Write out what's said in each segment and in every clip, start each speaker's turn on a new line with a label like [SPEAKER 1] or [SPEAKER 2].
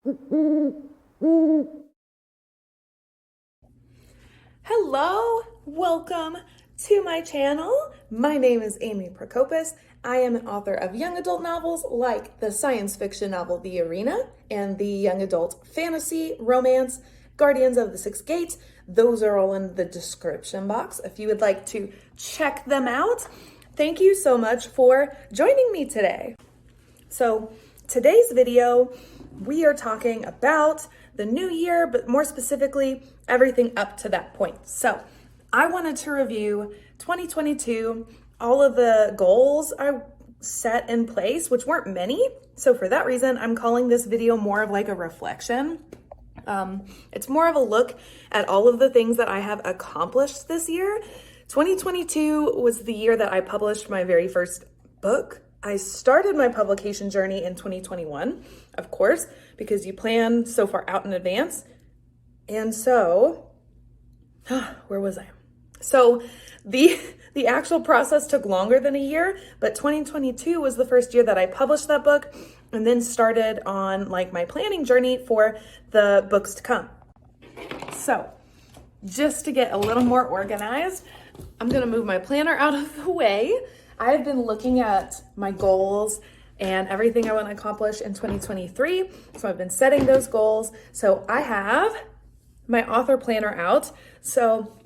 [SPEAKER 1] Hello, welcome to my channel. My name is Amy Prokopis. I am an author of young adult novels like the science fiction novel The Arena and the young adult fantasy romance Guardians of the Sixth Gate. Those are all in the description box if you would like to check them out. Thank you so much for joining me today. So today's video, we are talking about the new year, but more specifically, everything up to that point. So I wanted to review 2022, all of the goals I set in place, which weren't many. So for that reason, I'm calling this video more of like a reflection. It's more of a look at all of the things that I have accomplished this year. 2022 was the year that I published my very first book. I started my publication journey in 2021, of course, because you plan so far out in advance. And so, where was I? So the actual process took longer than a year, but 2022 was the first year that I published that book and then started on like my planning journey for the books to come. So just to get a little more organized, I'm gonna move my planner out of the way. I've been looking at my goals and everything I want to accomplish in 2023. So I've been setting those goals. So I have my author planner out. So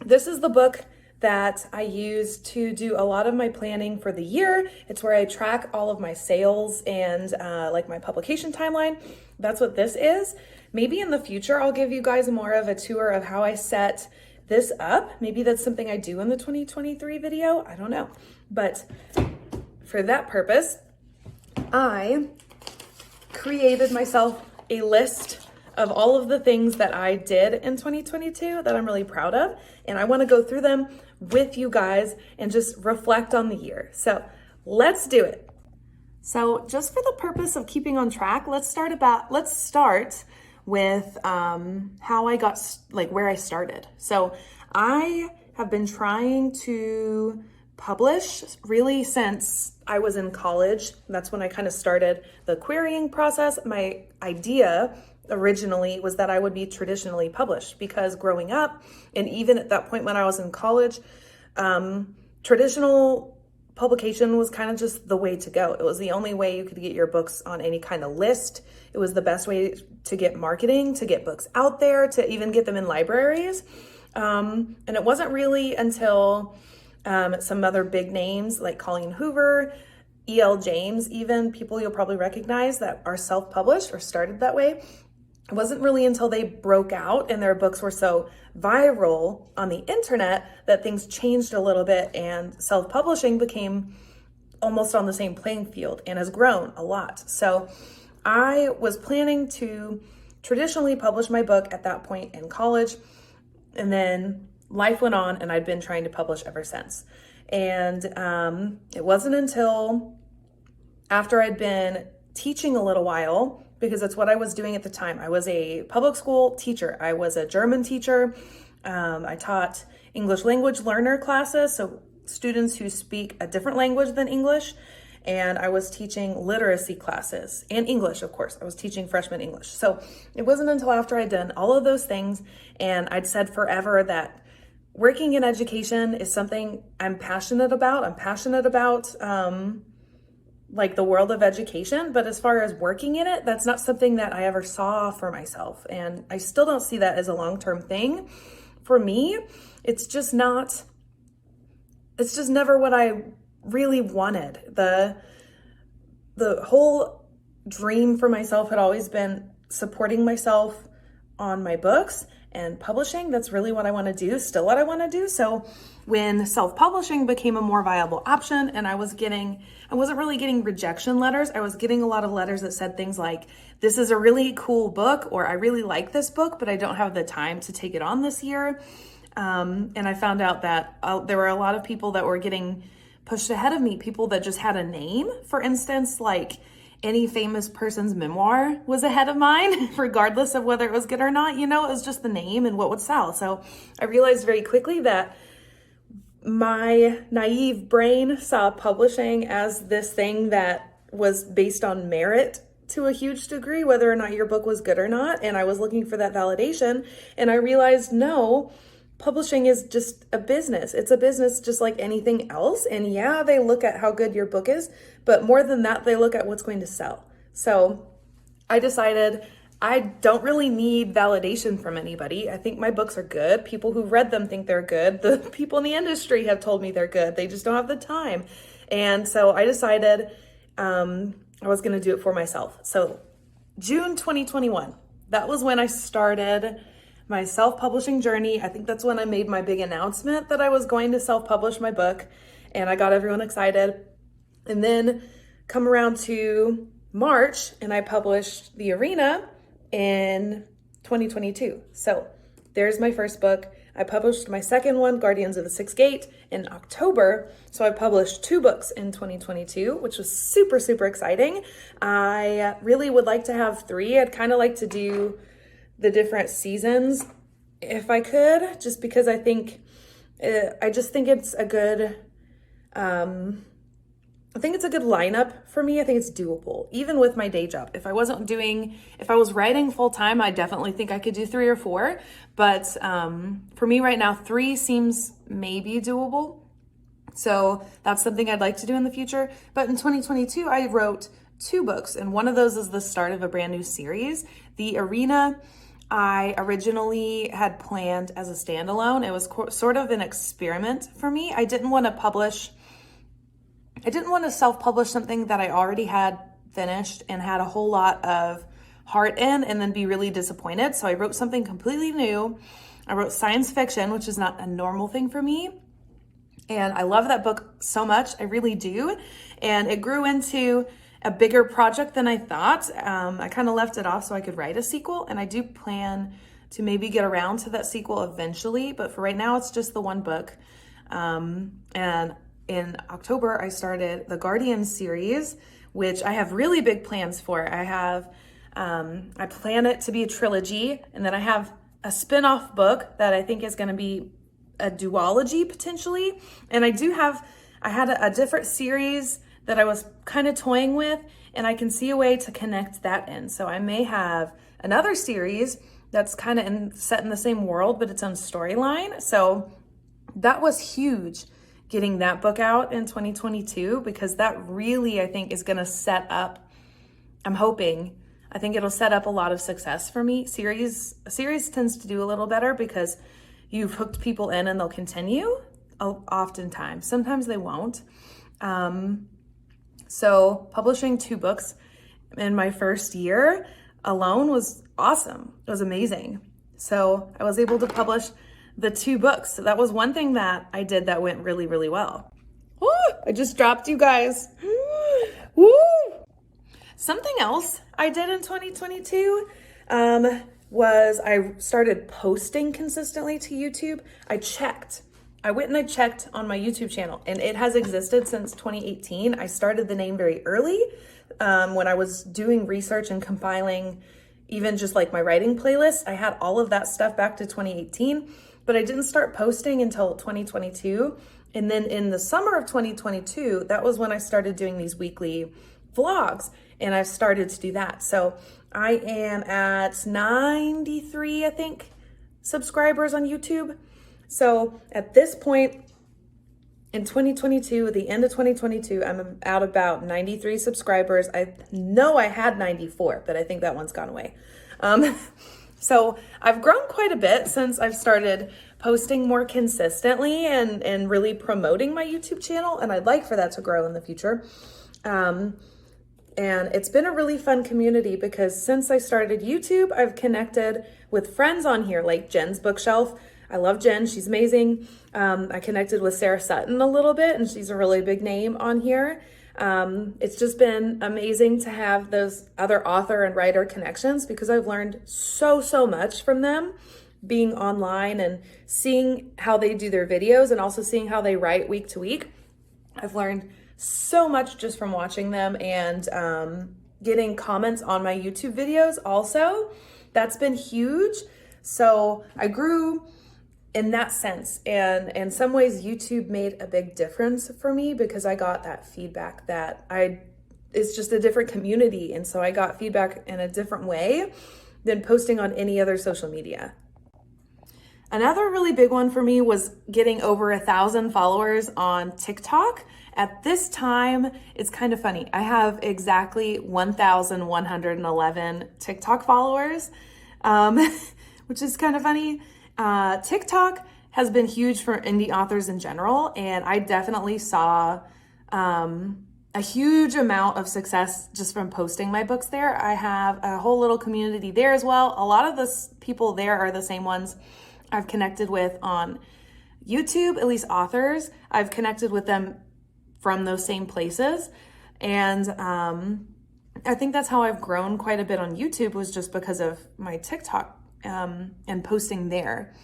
[SPEAKER 1] this is the book that I use to do a lot of my planning for the year. It's where I track all of my sales and like my publication timeline. That's what this is. Maybe in the future, I'll give you guys more of a tour of how I set this up. Maybe that's something I do in the 2023 video. I don't know. But for that purpose, I created myself a list of all of the things that I did in 2022 that I'm really proud of. And I want to go through them with you guys and just reflect on the year. So let's do it. So just for the purpose of keeping on track, let's start with how I got, like where I started. So I have been trying to publish really since I was in college. That's when I kind of started the querying process. My idea originally was that I would be traditionally published because growing up, and even at that point when I was in college, traditional publication was kind of just the way to go. It was the only way you could get your books on any kind of list. It was the best way to get marketing, to get books out there, to even get them in libraries. And it wasn't really until some other big names like Colleen Hoover, E.L. James, even people you'll probably recognize that are self-published or started that way. It wasn't really until they broke out and their books were so viral on the internet that things changed a little bit and self-publishing became almost on the same playing field and has grown a lot. So I was planning to traditionally publish my book at that point in college, and then life went on and I'd been trying to publish ever since. And it wasn't until after I'd been teaching a little while, because that's what I was doing at the time. I was a public school teacher. I was a German teacher. I taught English language learner classes, so students who speak a different language than English. And I was teaching literacy classes and English, of course. I was teaching freshman English. So it wasn't until after I'd done all of those things and I'd said forever that working in education is something I'm passionate about. I'm passionate about like the world of education, but as far as working in it, that's not something that I ever saw for myself. And I still don't see that as a long-term thing. For me, it's just never what I really wanted. The whole dream for myself had always been supporting myself on my books and publishing. That's really what I want to do, still what I want to do. So when self-publishing became a more viable option and I wasn't really getting rejection letters, I was getting a lot of letters that said things like, this is a really cool book, or I really like this book, but I don't have the time to take it on this year. And I found out that there were a lot of people that were getting pushed ahead of me, people that just had a name. For instance, like any famous person's memoir was ahead of mine, regardless of whether it was good or not. You know, it was just the name and what would sell. So I realized very quickly that my naive brain saw publishing as this thing that was based on merit to a huge degree whether or not your book was good or not. And I was looking for that validation, and I realized, no, publishing is just a business. It's a business just like anything else. And yeah, they look at how good your book is, but more than that, they look at what's going to sell. So I decided I don't really need validation from anybody. I think my books are good. People who read them think they're good. The people in the industry have told me they're good. They just don't have the time. And so I decided I was going to do it for myself. So June 2021, that was when I started my self-publishing journey. I think that's when I made my big announcement that I was going to self-publish my book, and I got everyone excited. And then come around to March, and I published The Arena in 2022. So there's my first book. I published my second one, Guardians of the Sixth Gate, in October. So I published 2 books in 2022, which was super, super exciting. I really would like to have 3. I'd kind of like to do the different seasons if I could, just because I think, I just think it's a good, I think it's a good lineup for me. I think it's doable, even with my day job. If I was writing full time, I definitely think I could do 3 or 4. But for me right now, 3 seems maybe doable. So that's something I'd like to do in the future. But in 2022, I wrote 2 books, and one of those is the start of a brand new series. The Arena, I originally had planned as a standalone. It was sort of an experiment for me. I didn't want to self-publish something that I already had finished and had a whole lot of heart in and then be really disappointed. So I wrote something completely new. I wrote science fiction, which is not a normal thing for me. And I love that book so much. I really do. And it grew into a bigger project than I thought. I kind of left it off so I could write a sequel, and I do plan to maybe get around to that sequel eventually, but for right now, it's just the 1 book. And in October, I started the Guardians series, which I have really big plans for. I plan it to be a trilogy, and then I have a spin-off book that I think is going to be a duology potentially. And I had a different series that I was kind of toying with, and I can see a way to connect that in. So I may have another series that's kind of set in the same world, but its own storyline. So that was huge, getting that book out in 2022, because that really, I think, is going to set up, I think it'll set up a lot of success for me. A series tends to do a little better because you've hooked people in and they'll continue oftentimes. Sometimes they won't. So publishing 2 books in my first year alone was awesome. It was amazing. So I was able to publish the 2 books. So that was one thing that I did that went really, really well. Woo! I just dropped you guys. Woo! Something else I did in 2022 was I started posting consistently to YouTube. I went and I checked on my YouTube channel, and it has existed since 2018. I started the name very early when I was doing research and compiling even just like my writing playlist. I had all of that stuff back to 2018, but I didn't start posting until 2022. And then in the summer of 2022, that was when I started doing these weekly vlogs, and I've started to do that. So I am at 93, I think, subscribers on YouTube. So at this point in 2022, at the end of 2022, I'm at about 93 subscribers. I know I had 94, but I think that one's gone away. So I've grown quite a bit since I've started posting more consistently and really promoting my YouTube channel. And I'd like for that to grow in the future. And it's been a really fun community because since I started YouTube, I've connected with friends on here, like Jen's Bookshelf. I love Jen. She's amazing. I connected with Sarah Sutton a little bit, and she's a really big name on here. It's just been amazing to have those other author and writer connections because I've learned so much from them being online and seeing how they do their videos and also seeing how they write week to week. I've learned so much just from watching them and getting comments on my YouTube videos also. That's been huge. So I grew in that sense. And in some ways, YouTube made a big difference for me because I got that feedback that I it's just a different community. And so I got feedback in a different way than posting on any other social media. Another really big one for me was getting over 1,000 followers on TikTok. At this time, it's kind of funny. I have exactly 1,111 TikTok followers, which is kind of funny. TikTok has been huge for indie authors in general, and I definitely saw a huge amount of success just from posting my books there. I have a whole little community there as well. A lot of the people there are the same ones I've connected with on YouTube, at least authors. I've connected with them from those same places. And I think that's how I've grown quite a bit on YouTube, was just because of my TikTok and posting there.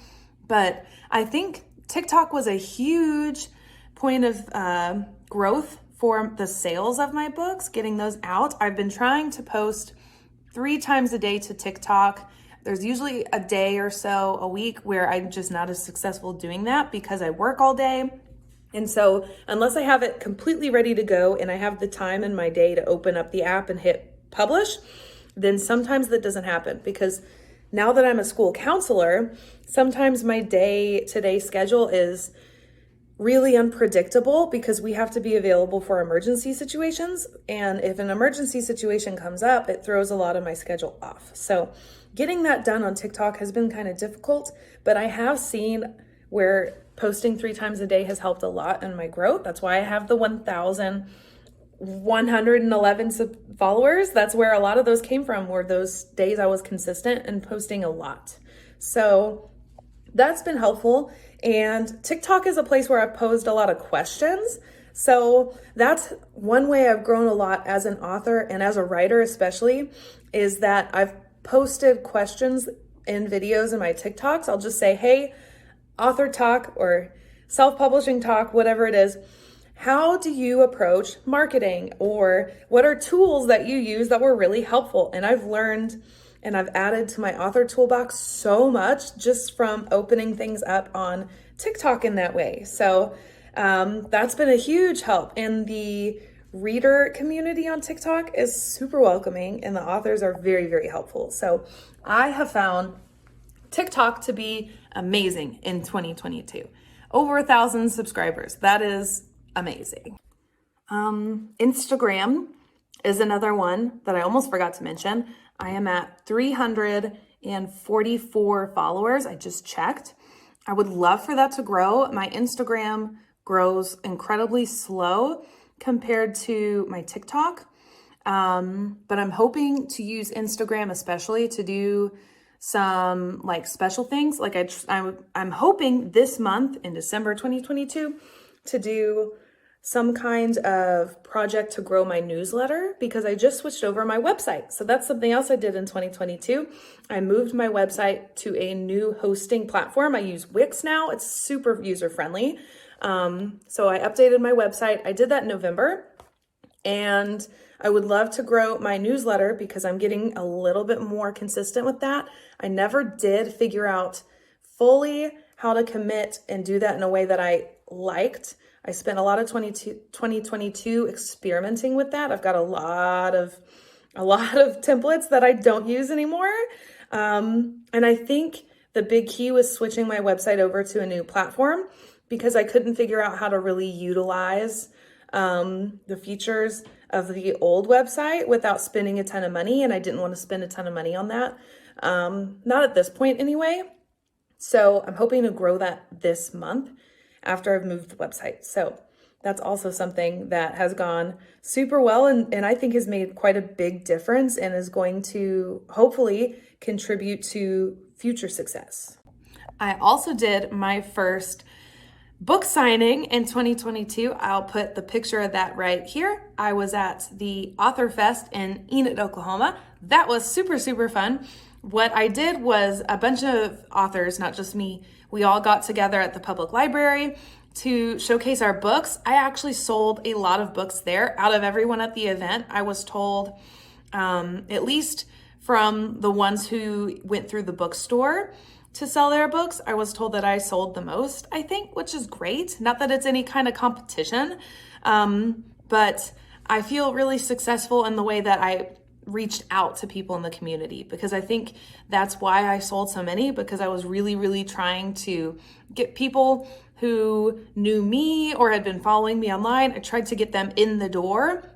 [SPEAKER 1] But I think TikTok was a huge point of growth for the sales of my books, getting those out. I've been trying to post 3 times a day to TikTok. There's usually a day or so a week where I'm just not as successful doing that because I work all day. And so unless I have it completely ready to go and I have the time in my day to open up the app and hit publish, then sometimes that doesn't happen, because now that I'm a school counselor, sometimes my day-to-day schedule is really unpredictable because we have to be available for emergency situations. And if an emergency situation comes up, it throws a lot of my schedule off. So getting that done on TikTok has been kind of difficult, but I have seen where posting 3 times a day has helped a lot in my growth. That's why I have the 1,111 followers. That's where a lot of those came from, were those days I was consistent and posting a lot. So that's been helpful. And TikTok is a place where I've posed a lot of questions. So that's one way I've grown a lot as an author and as a writer especially, is that I've posted questions in videos in my TikToks. I'll just say, hey, author talk or self-publishing talk, whatever it is, how do you approach marketing? Or what are tools that you use that were really helpful? And I've learned and I've added to my author toolbox so much just from opening things up on TikTok in that way. So that's been a huge help. And the reader community on TikTok is super welcoming and the authors are very, very helpful. So I have found TikTok to be amazing in 2022. Over 1,000 subscribers. That is amazing. Instagram is another one that I almost forgot to mention. I am at 344 followers. I just checked. I would love for that to grow. My Instagram grows incredibly slow compared to my TikTok. But I'm hoping to use Instagram especially to do some like special things. Like I'm hoping this month in December 2022 to do some kind of project to grow my newsletter, because I just switched over my website. So that's something else I did in 2022. I moved my website to a new hosting platform. I use Wix now. It's super user-friendly. So I updated my website. I did that in November, and I would love to grow my newsletter because I'm getting a little bit more consistent with that. I never did figure out fully how to commit and do that in a way that I liked. I spent a lot of 2022 experimenting with that. I've got a lot of templates that I don't use anymore. And I think the big key was switching my website over to a new platform, because I couldn't figure out how to really utilize the features of the old website without spending a ton of money. And I didn't want to spend a ton of money on that. Not at this point anyway. So I'm hoping to grow that this month after I've moved the website. So that's also something that has gone super well and I think has made quite a big difference and is going to hopefully contribute to future success. I also did my first book signing in 2022. I'll put the picture of that right here. I was at the Author Fest in Enid, Oklahoma. That was super, super fun. What I did was a bunch of authors, not just me, we all got together at the public library to showcase our books. I actually sold a lot of books there. Out of everyone at the event, I was told, at least from the ones who went through the bookstore to sell their books, I was told that I sold the most, I think, which is great. Not that it's any kind of competition, but I feel really successful in the way that I reached out to people in the community, because I think that's why I sold so many, because I was really, really trying to get people who knew me or had been following me online. I tried to get them in the door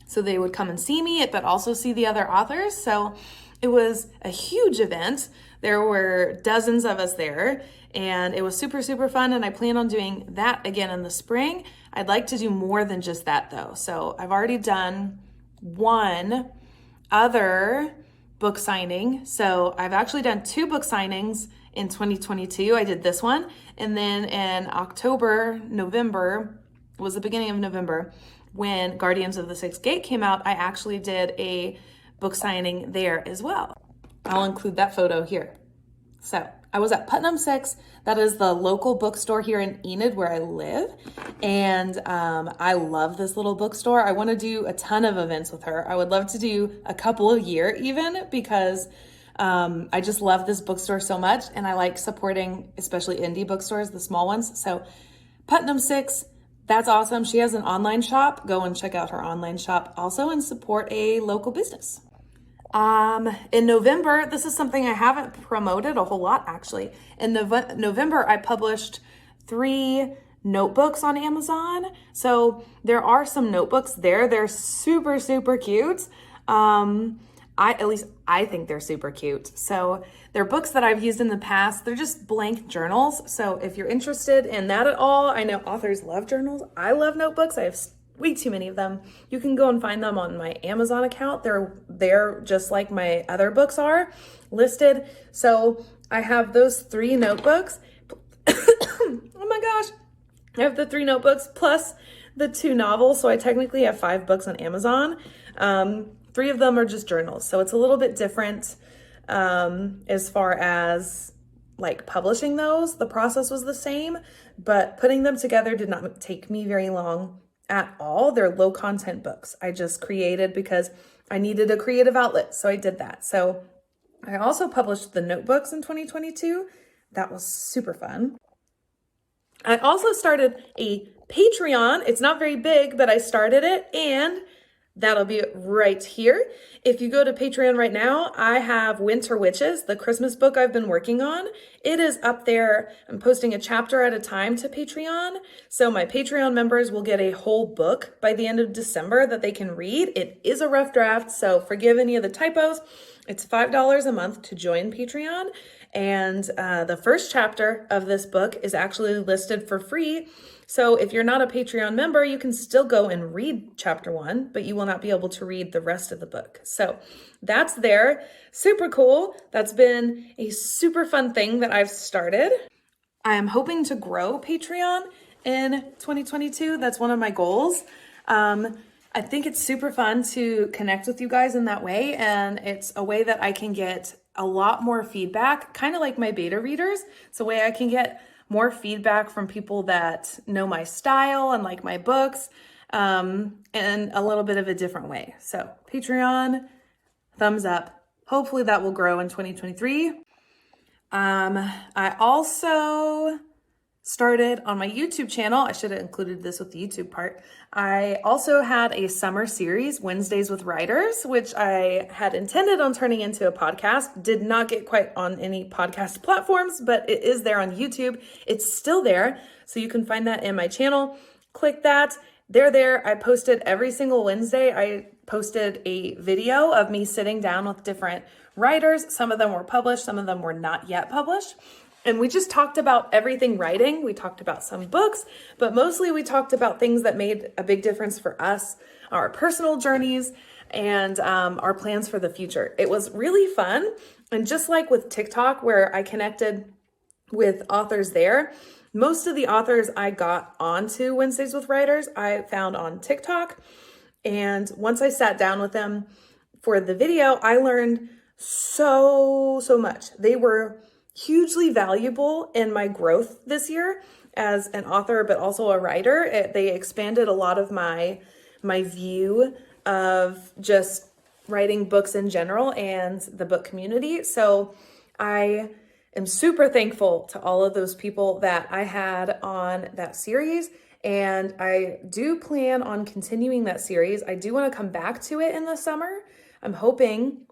[SPEAKER 1] so they would come and see me, but also see the other authors. So it was a huge event. There were dozens of us there, and it was super, super fun. And I plan on doing that again in the spring. I'd like to do more than just that though. So I've already done one other book signing. So I've actually done 2 book signings in 2022. I did this one. And then in November, was the beginning of November, when Guardians of the Sixth Gate came out, I actually did a book signing there as well. I'll include that photo here. So I was at Putnam 6. That is the local bookstore here in Enid where I live. And I love this little bookstore. I want to do a ton of events with her. I would love to do a couple a year even, because I just love this bookstore so much. And I like supporting especially indie bookstores, the small ones. So Putnam 6, that's awesome. She has an online shop. Go and check out her online shop also and support a local business. In November, this is something I haven't promoted a whole lot actually. In November, I published 3 notebooks on Amazon. So there are some notebooks there. They're super, super cute. At least I think they're super cute. So they're books that I've used in the past. They're just blank journals. So if you're interested in that at all, I know authors love journals. I love notebooks. I have way too many of them. You can go and find them on my Amazon account. They're just like my other books are listed. So I have those 3 notebooks. Oh my gosh. I have the 3 notebooks plus the 2 novels. So I technically have 5 books on Amazon. 3 of them are just journals. So it's a little bit different as far as like publishing those. The process was the same, but putting them together did not take me very long at all. They're low content books I just created because I needed a creative outlet. So I did that. So I also published the notebooks in 2022. That was super fun. I also started a Patreon. It's not very big, but I started it, and that'll be right here. If you go to Patreon right now, I have Winter Witches, the Christmas book I've been working on. It is up there. I'm posting a chapter at a time to Patreon. So my Patreon members will get a whole book by the end of December that they can read. It is a rough draft, so forgive any of the typos. It's $5 a month to join Patreon. And the first chapter of this book is actually listed for free. So if you're not a Patreon member, you can still go and read chapter 1, but you will not be able to read the rest of the book. So that's there. Super cool. That's been a super fun thing that I've started. I am hoping to grow Patreon in 2022. That's one of my goals. I think it's super fun to connect with you guys in that way. And it's a way that I can get a lot more feedback, kind of like my beta readers. It's a way I can get more feedback from people that know my style and like my books, in a little bit of a different way. So Patreon, thumbs up. Hopefully that will grow in 2023. I also started on my YouTube channel. I should have included this with the YouTube part. I also had a summer series, Wednesdays with Writers, which I had intended on turning into a podcast. Did not get quite on any podcast platforms, but it is there on YouTube. It's still there. So you can find that in my channel. Click that. They're there. I posted every single Wednesday. I posted a video of me sitting down with different writers. Some of them were published. Some of them were not yet published. And we just talked about everything writing. We talked about some books, but mostly we talked about things that made a big difference for us, our personal journeys, and our plans for the future. It was really fun. And just like with TikTok, where I connected with authors there, most of the authors I got onto Wednesdays with Writers, I found on TikTok. And once I sat down with them for the video, I learned so much. They were hugely valuable in my growth this year as an author, but also a writer. They expanded a lot of my view of just writing books in general and the book community. So I am super thankful to all of those people that I had on that series. And I do plan on continuing that series. I do want to come back to it in the summer. I'm hoping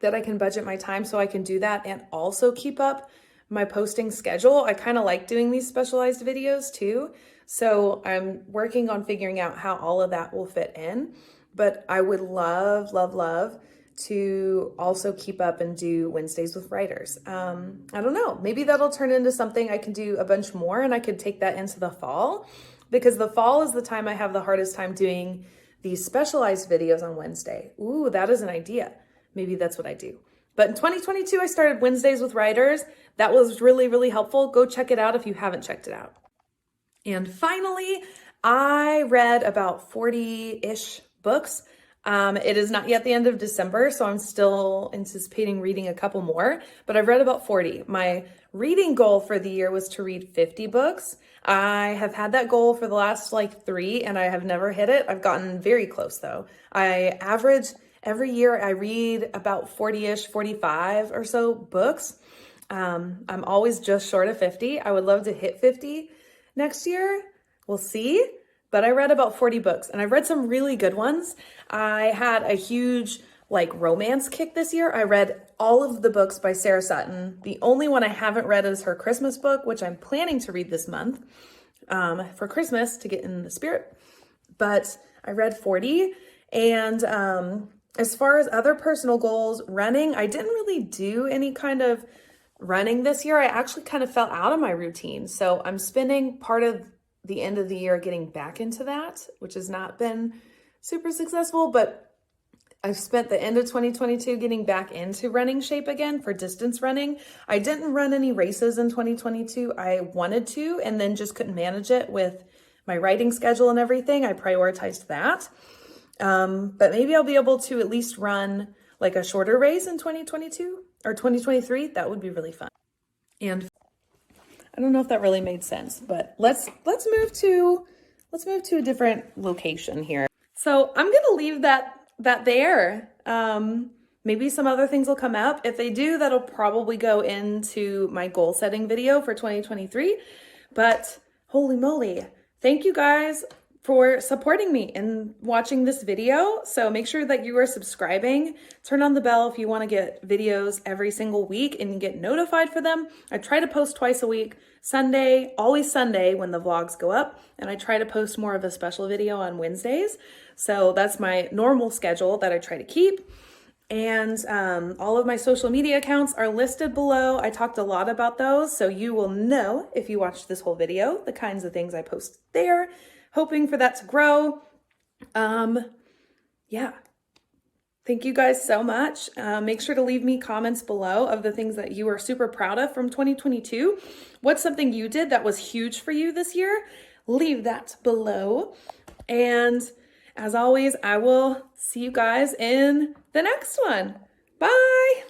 [SPEAKER 1] that I can budget my time so I can do that and also keep up my posting schedule. I kind of like doing these specialized videos too. So I'm working on figuring out how all of that will fit in. But I would love, love, love to also keep up and do Wednesdays with writers. I don't know, maybe that'll turn into something I can do a bunch more, and I could take that into the fall, because the fall is the time I have the hardest time doing these specialized videos on Wednesday. Ooh, that is an idea. Maybe that's what I do. But in 2022, I started Wednesdays with writers. That was really, really helpful. Go check it out if you haven't checked it out. And finally, I read about 40-ish books. It is not yet the end of December, so I'm still anticipating reading a couple more, but I've read about 40. My reading goal for the year was to read 50 books. I have had that goal for the last 3, and I have never hit it. I've gotten very close though. I average every year I read about 40-ish, 45 or so books. I'm always just short of 50. I would love to hit 50 next year. We'll see. But I read about 40 books, and I've read some really good ones. I had a huge romance kick this year. I read all of the books by Sarah Sutton. The only one I haven't read is her Christmas book, which I'm planning to read this month for Christmas to get in the spirit. But I read 40. And as far as other personal goals, running, I didn't really do any kind of running this year. I actually kind of fell out of my routine. So I'm spending part of the end of the year getting back into that, which has not been super successful, but I've spent the end of 2022 getting back into running shape again for distance running. I didn't run any races in 2022. I wanted to, and then just couldn't manage it with my writing schedule and everything. I prioritized that. But maybe I'll be able to at least run a shorter race in 2022 or 2023. That would be really fun. And I don't know if that really made sense, but let's move to a different location here. So I'm gonna leave that there. Maybe some other things will come up. If they do, that'll probably go into my goal setting video for 2023. But holy moly, thank you guys for supporting me and watching this video. So make sure that you are subscribing. Turn on the bell if you want to get videos every single week and get notified for them. I try to post twice a week, Sunday, always Sunday when the vlogs go up. And I try to post more of a special video on Wednesdays. So that's my normal schedule that I try to keep. And all of my social media accounts are listed below. I talked a lot about those, so you will know if you watched this whole video, the kinds of things I post there. Hoping for that to grow. Yeah. Thank you guys so much. Make sure to leave me comments below of the things that you are super proud of from 2022. What's something you did that was huge for you this year? Leave that below. And as always, I will see you guys in the next one. Bye.